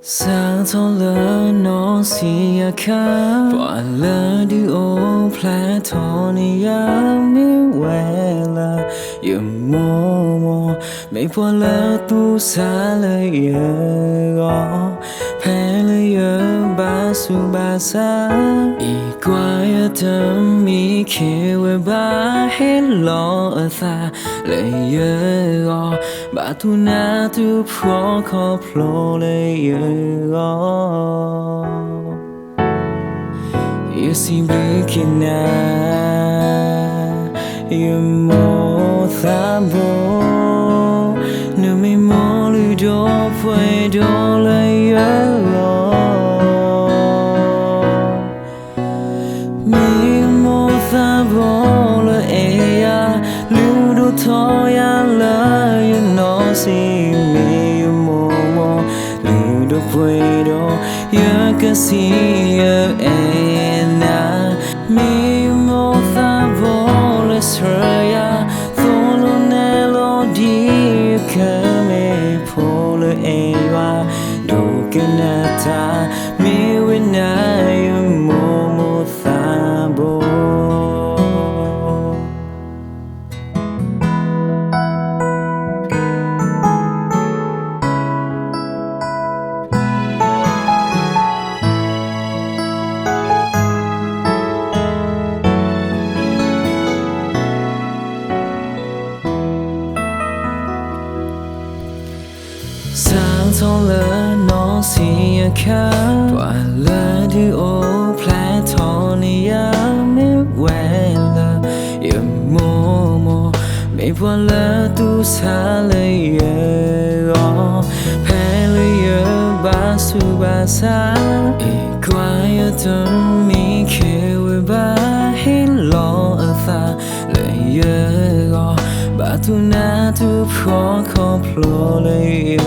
Sáng gió lỡ nó xì khá và lỡ đi ô plá thọ ni ya mi quê là yêu mô mô mấy qua lỡ tu xa lời yêu gõ phê lời yêu ba su ba sa y qua ya thơm mi kêu ba hết lo ở xa lời yêu gõ ba tu na tu phô khó phô lời yêu you seem looking at you more thabo no me more lu do puedo le me more thabo le ea lu do toya la you know see me you more lu do puedo yo que si yo ena mi mo thavo le sraya tholo nelo di que me pole ewa do kenata mi wina yo mo thabo sáng gió lỡ nó xì khá và lỡ đi ô plá thọ ni ya mi quê là yêu mô mô mấy qua lỡ tu xa lời yêu phê lời yêu ba su ba sa y qua yêu thơm mi kêu ba hết lo ở xa lời yêu ba tu na tu phô khó phô lời yêu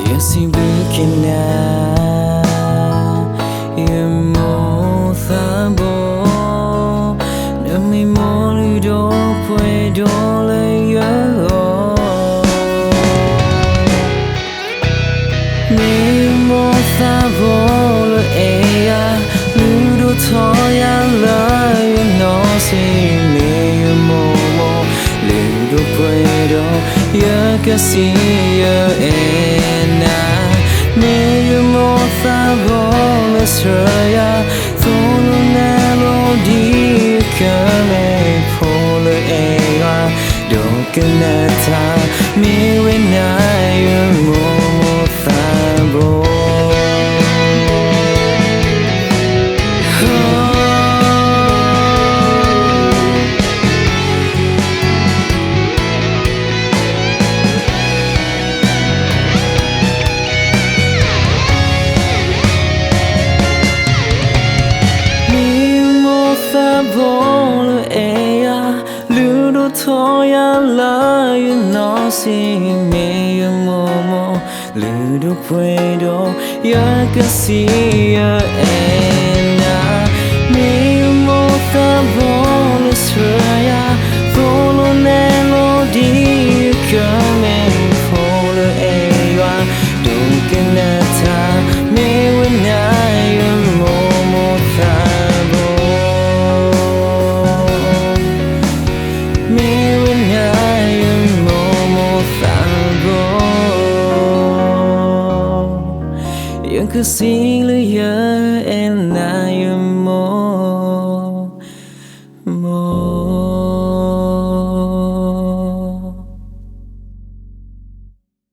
you seem looking at you more thabo no me more lu do puedo le me more thabo le ea lu do toya la you know see me you more lu do puedo yo que si yo ena me you more thabo le sraya tholo nelo di que me pole ewa do kenata me wina you more thabo Vole ea ludo toya la you know see me you momo ludo puedo ya que si yo ena me you mo vole sraya volo nelo di que me vole ea do que nata me wina you momo thabo cứ xin lời